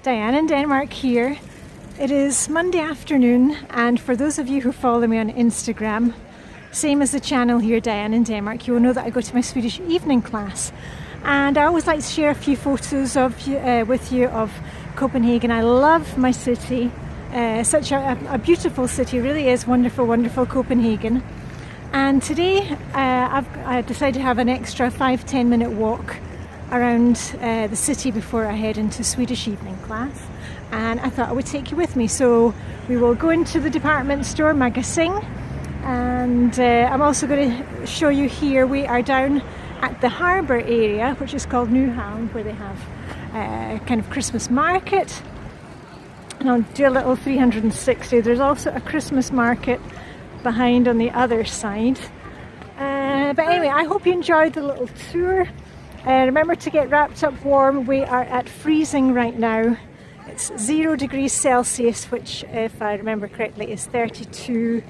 Diane in Denmark here. It is Monday afternoon, and for those of you who follow me on Instagram, same as the channel here, Diane in Denmark, you will know that I go to my Swedish evening class. And I always like to share a few photos with you of Copenhagen. I love my city, such a beautiful city, it really is wonderful, wonderful Copenhagen. And today I decided to have an extra 5-10 minute walk around the city before I head into Swedish evening class, and I thought I would take you with me. So we will go into the department store Magasin, and I'm also going to show you here we are down at the harbour area, which is called Nyhavn, where they have a kind of Christmas market. And I'll do a little 360. There's also a Christmas market behind on the other side. But anyway, I hope you enjoyed the little tour. Remember to get wrapped up warm. We are at freezing right now. It's 0 degrees Celsius, which, if I remember correctly, is 32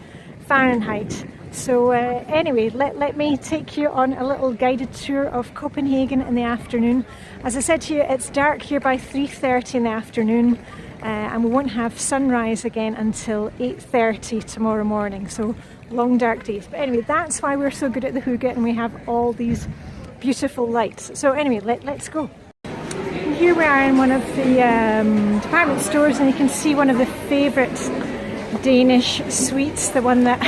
Fahrenheit. So anyway, let me take you on a little guided tour of Copenhagen in the afternoon. As I said to you, it's dark here by 3:30 in the afternoon, and we won't have sunrise again until 8:30 tomorrow morning. So long dark days. But anyway, that's why we're so good at the Hygge, and we have all these beautiful lights. So anyway, let's go. Here we are in one of the department stores, and you can see one of the favourite Danish sweets, the one that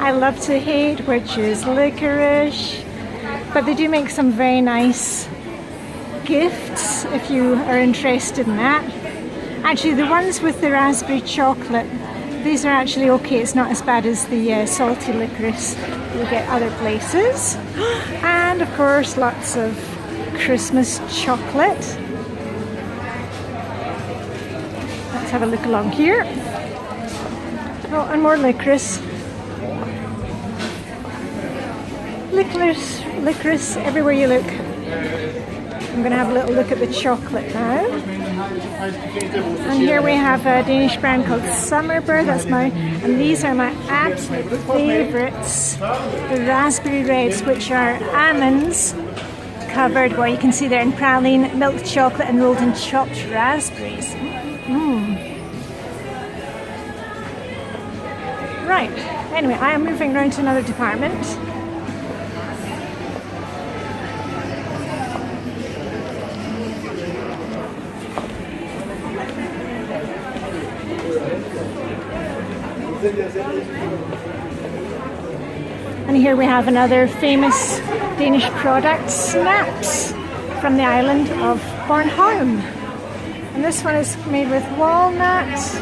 I love to hate, which is licorice. But they do make some very nice gifts if you are interested in that. Actually, the ones with the raspberry chocolate, these are actually okay. It's not as bad as the salty licorice you get other places. And of course, lots of Christmas chocolate. Let's have a look along here. Oh, and more licorice. Licorice everywhere you look. I'm going to have a little look at the chocolate now. And here we have a Danish brand called Summerbird. That's mine. And these are my absolute favourites. The raspberry reds, which are almonds covered, well, you can see they're in praline, milk chocolate, and rolled in chopped raspberries. Right, anyway, I am moving around to another department. And here we have another famous Danish product, snaps, from the island of Bornholm. And this one is made with walnuts.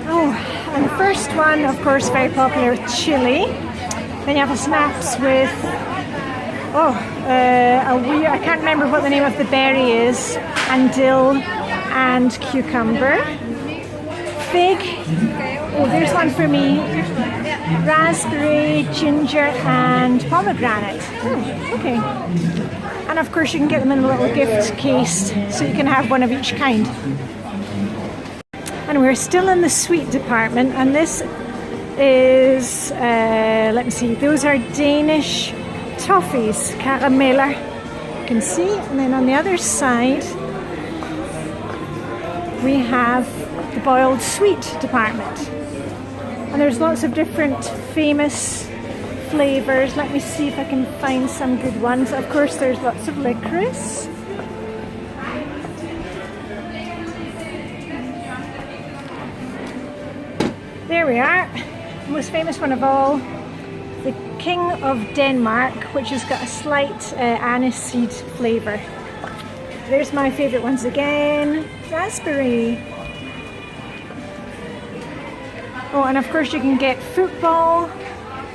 Oh, and the first one, of course, very popular with chili. Then you have the snaps with, I can't remember what the name of the berry is, and dill and cucumber. Fig, oh, there's one for me. Raspberry, ginger, and pomegranate. Okay. And of course, you can get them in a little gift case, so you can have one of each kind. And we're still in the sweet department, and this is, let me see, those are Danish toffees, carameller, you can see. And then on the other side, we have the boiled sweet department. And there's lots of different famous flavours. Let me see if I can find some good ones. Of course, there's lots of licorice. There we are, the most famous one of all, the King of Denmark, which has got a slight aniseed flavour. There's my favourite ones again, raspberry. Oh, and of course you can get football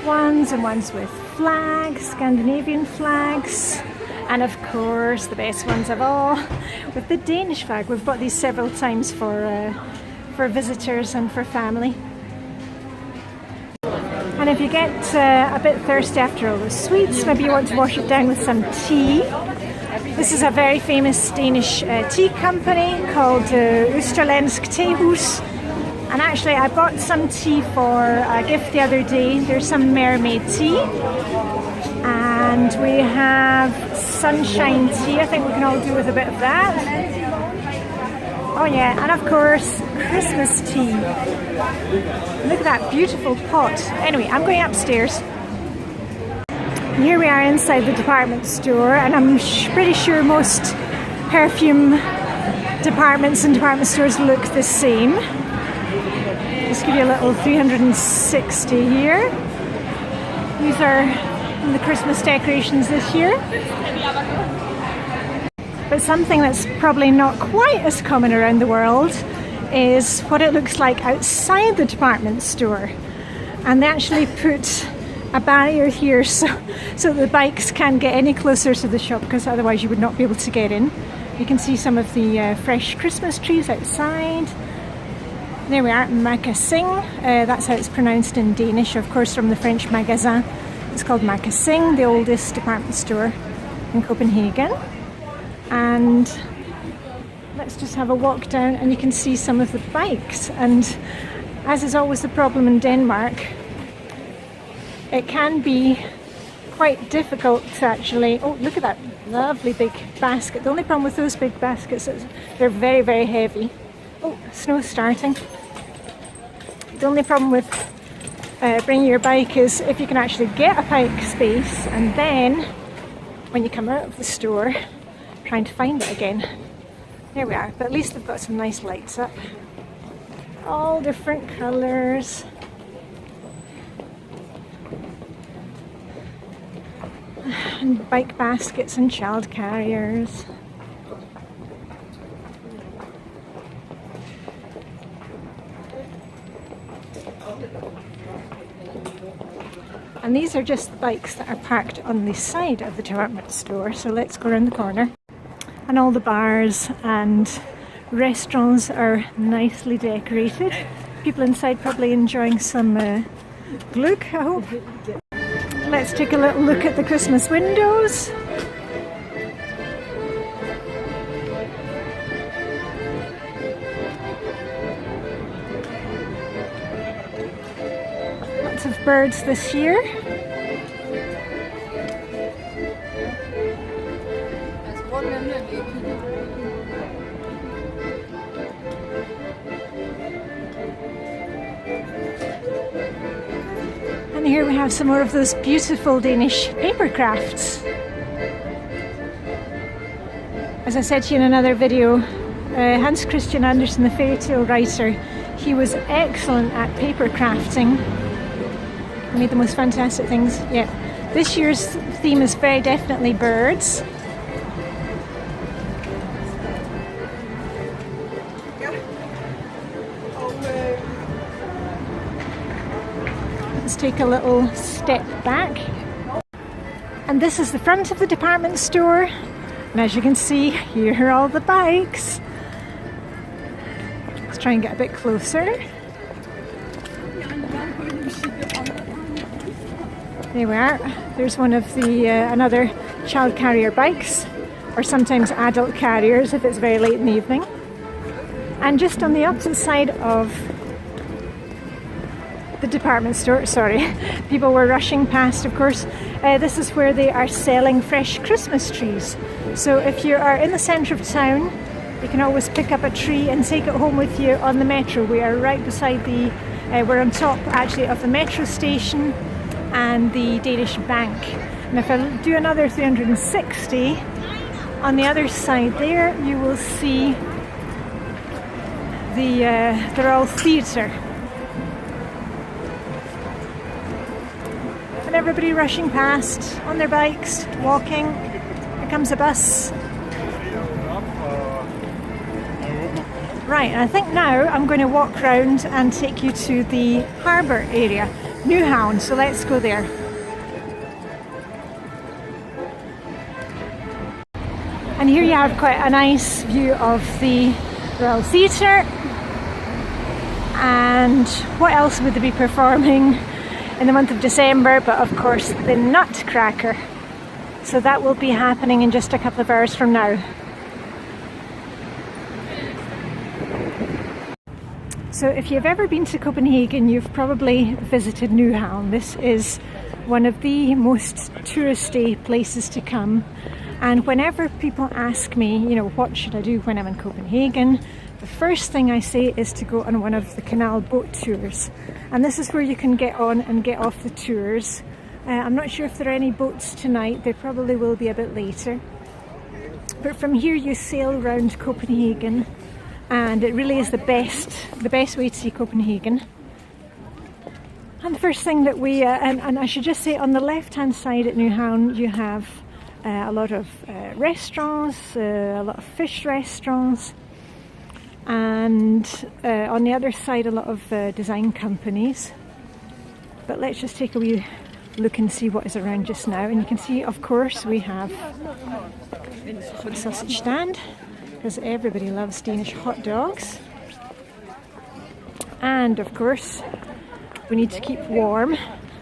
ones and ones with flags, Scandinavian flags. And of course, the best ones of all, with the Danish flag. We've bought these several times for visitors and for family. And if you get a bit thirsty after all those sweets, maybe you want to wash it down with some tea. This is a very famous Danish tea company called Østerlandsk Tehus. And actually I bought some tea for a gift the other day. There's some mermaid tea. And we have sunshine tea. I think we can all do with a bit of that. Oh yeah, and of course, Christmas tea. Look at that beautiful pot. Anyway, I'm going upstairs. And here we are inside the department store, and I'm pretty sure most perfume departments and department stores look the same. Just give you a little 360 here. These are the Christmas decorations this year. But something that's probably not quite as common around the world is what it looks like outside the department store. And they actually put a barrier here so the bikes can't get any closer to the shop, because otherwise you would not be able to get in. You can see some of the fresh Christmas trees outside. There we are, Magasin. That's how it's pronounced in Danish, of course, from the French magasin. It's called Magasin, the oldest department store in Copenhagen. And let's just have a walk down, and you can see some of the bikes. And as is always the problem in Denmark, it can be quite difficult to actually... Oh, look at that lovely big basket. The only problem with those big baskets is they're very, very heavy. Oh, snow's starting. The only problem with bringing your bike is if you can actually get a bike space, and then when you come out of the store, trying to find it again. There we are, but at least they've got some nice lights up. All different colours. And bike baskets and child carriers. And these are just the bikes that are parked on the side of the department store. So let's go around the corner. And all the bars and restaurants are nicely decorated. People inside probably enjoying some glück, I hope. Let's take a little look at the Christmas windows. Lots of birds this year. And here we have some more of those beautiful Danish paper crafts. As I said to you in another video, Hans Christian Andersen, the fairy tale writer, he was excellent at paper crafting. He made the most fantastic things. Yeah, this year's theme is very definitely birds. Let's take a little step back. And this is the front of the department store. And as you can see, here are all the bikes. Let's try and get a bit closer. There we are. There's one of the another child carrier bikes, or sometimes adult carriers if it's very late in the evening. And just on the opposite side of the department store, sorry, people were rushing past, of course. This is where they are selling fresh Christmas trees. So if you are in the centre of town, you can always pick up a tree and take it home with you on the metro. We are right beside the, we're on top actually of the metro station and the Danish bank. And if I do another 360, on the other side there, you will see the Royal Theatre. And everybody rushing past on their bikes, walking. Here comes a bus. Right, and I think now I'm going to walk round and take you to the harbour area, Nyhavn, so let's go there. And here you have quite a nice view of the Royal Theatre. And what else would they be performing in the month of December, but of course the Nutcracker. So that will be happening in just a couple of hours from now. So if you've ever been to Copenhagen, you've probably visited Nyhavn. This is one of the most touristy places to come. And whenever people ask me, you know, what should I do when I'm in Copenhagen, the first thing I say is to go on one of the canal boat tours. And this is where you can get on and get off the tours. I'm not sure if there are any boats tonight, there probably will be a bit later. But from here you sail around Copenhagen, and it really is the best way to see Copenhagen. And the first thing that we, and I should just say, on the left hand side at Nyhavn you have a lot of restaurants, a lot of fish restaurants, and on the other side a lot of design companies. But let's just take a wee look and see what is around just now. And you can see, of course, we have a sausage stand, because everybody loves Danish hot dogs. And of course we need to keep warm.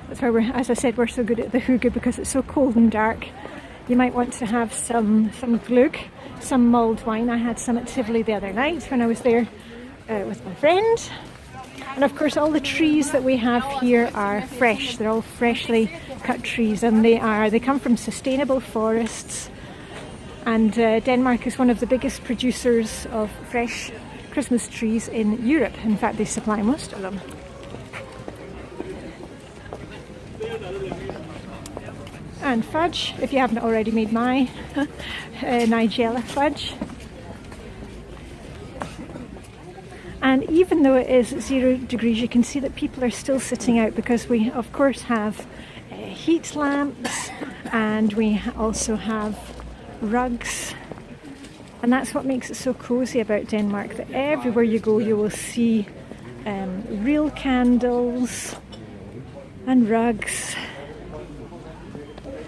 That's why we're, as I said, we're so good at the hygge, because it's so cold and dark. You might want to have some gløgg, some mulled wine. I had some at Tivoli the other night when I was there with my friend. And of course all the trees that we have here are fresh. They're all freshly cut trees, and they come from sustainable forests. And Denmark is one of the biggest producers of fresh Christmas trees in Europe. In fact, they supply most of them. And fudge, if you haven't already made my Nigella fudge. And even though it is 0 degrees, you can see that people are still sitting out, because we of course have heat lamps, and we also have rugs. And that's what makes it so cozy about Denmark, that everywhere you go you will see real candles and rugs,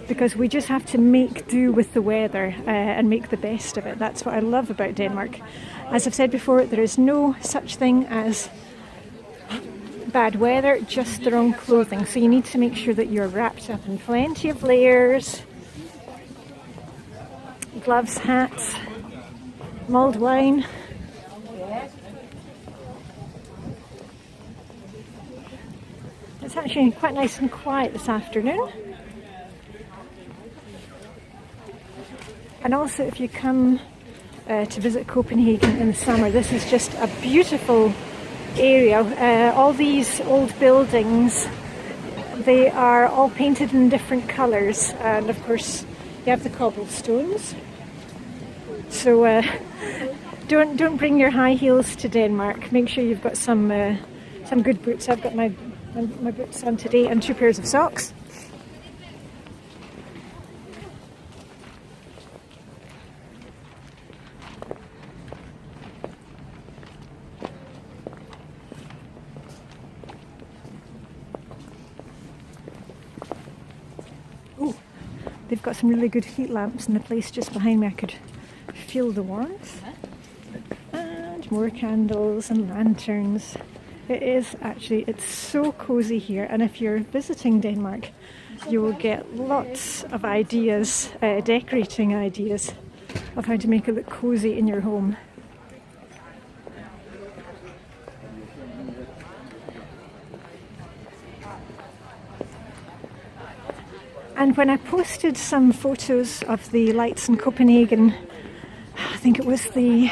because we just have to make do with the weather and make the best of it. That's what I love about Denmark. As I've said before, there is no such thing as bad weather, just the wrong clothing. So you need to make sure that you're wrapped up in plenty of layers, gloves, hats, mulled wine. It's actually quite nice and quiet this afternoon. And also, if you come to visit Copenhagen in the summer, this is just a beautiful area. All these old buildings, they are all painted in different colours, and of course you have the cobblestones. So don't bring your high heels to Denmark. Make sure you've got some good boots. I've got my boots on today, and 2 pairs of socks. They've got some really good heat lamps in the place just behind me. I could feel the warmth. And more candles and lanterns. It's so cozy here, and if you're visiting Denmark you will get lots of ideas, decorating ideas of how to make it look cozy in your home. And when I posted some photos of the lights in Copenhagen, I think it was the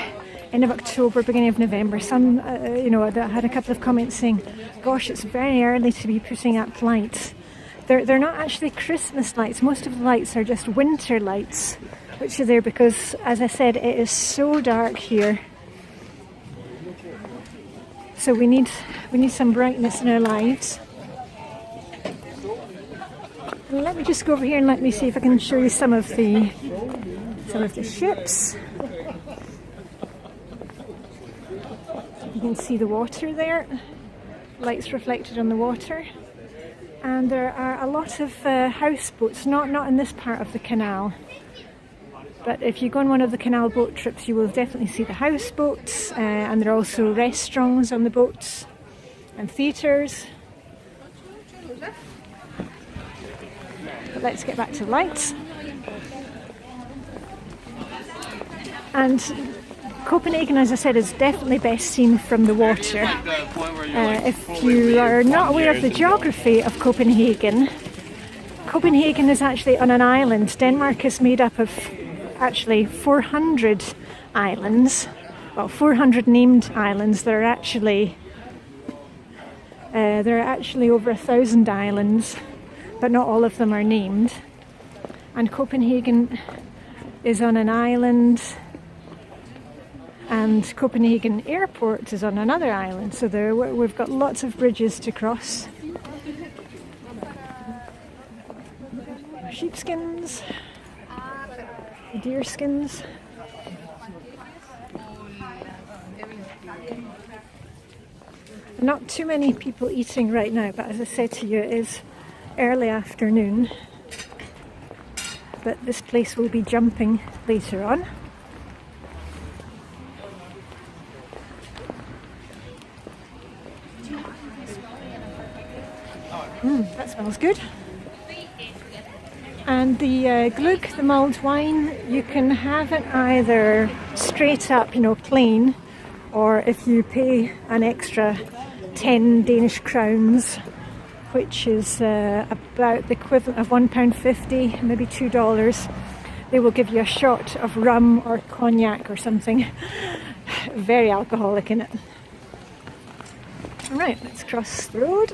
end of October, beginning of November, some, I had a couple of comments saying, gosh, it's very early to be putting up lights. They're not actually Christmas lights. Most of the lights are just winter lights, which are there because, as I said, it is so dark here. So we need some brightness in our lives. Let me just go over here and let me see if I can show you some of the ships. You can see the water there, lights reflected on the water, and there are a lot of houseboats, not in this part of the canal, but if you go on one of the canal boat trips you will definitely see the houseboats, and there are also restaurants on the boats and theatres. But let's get back to the lights. And Copenhagen, as I said, is definitely best seen from the water. If you are not aware of the geography of Copenhagen, Copenhagen is actually on an island. Denmark is made up of actually 400 islands, well, 400 named islands. There are actually over 1,000 islands, but not all of them are named. And Copenhagen is on an island, and Copenhagen Airport is on another island. So we've got lots of bridges to cross. Sheepskins, deer skins. Not too many people eating right now, but as I said to you, it is early afternoon. But this place will be jumping later on. That smells good. And the glug, the mulled wine, you can have it either straight up, plain, or if you pay an extra 10 Danish crowns, which is about the equivalent of £1.50, maybe $2, they will give you a shot of rum or cognac or something. Very alcoholic in it. Right, let's cross the road.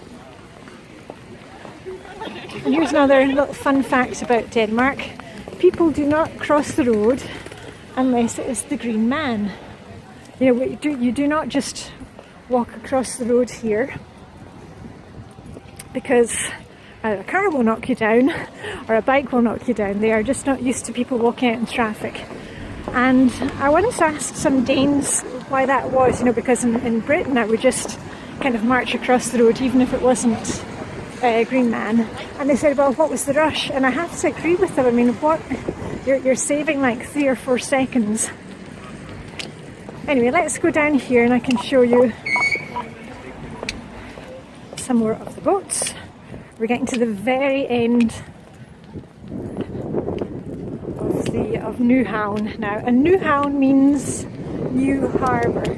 And here's another little fun fact about Denmark. People do not cross the road unless it is the green man. You do not just walk across the road here, because either a car will knock you down or a bike will knock you down. They are just not used to people walking out in traffic. And I once asked some Danes why that was, because in Britain I would just kind of march across the road even if it wasn't green man, and they said, well, what was the rush? And I have to agree with them. I mean, you're saving like 3 or 4 seconds. Anyway, let's go down here and I can show you some more of the boats. We're getting to the very end of Nyhavn now, and Nyhavn means new harbour.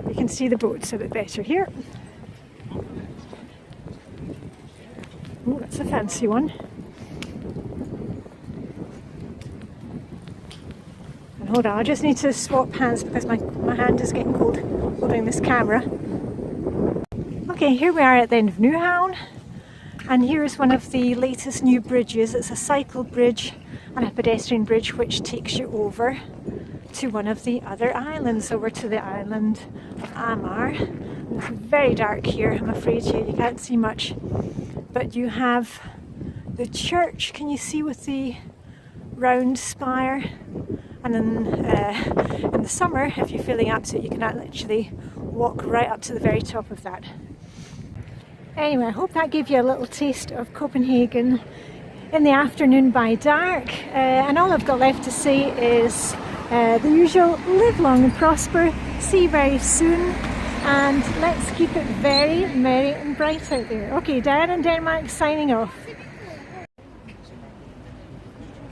You can see the boats a bit better here. Oh, that's a fancy one. And hold on, I just need to swap hands because my hand is getting cold holding this camera. Okay, here we are at the end of Nyhavn, and here is one of the latest new bridges. It's a cycle bridge and a pedestrian bridge which takes you over to one of the other islands, over to the island of Amar. It's very dark here, I'm afraid you can't see much. But you have the church, can you see, with the round spire? And then in the summer, if you're feeling up to it, you can actually walk right up to the very top of that. Anyway, I hope that gave you a little taste of Copenhagen in the afternoon by dark. And all I've got left to say is the usual: live long and prosper, see you very soon. And let's keep it very merry and bright out there. Okay, Diane in Denmark signing off.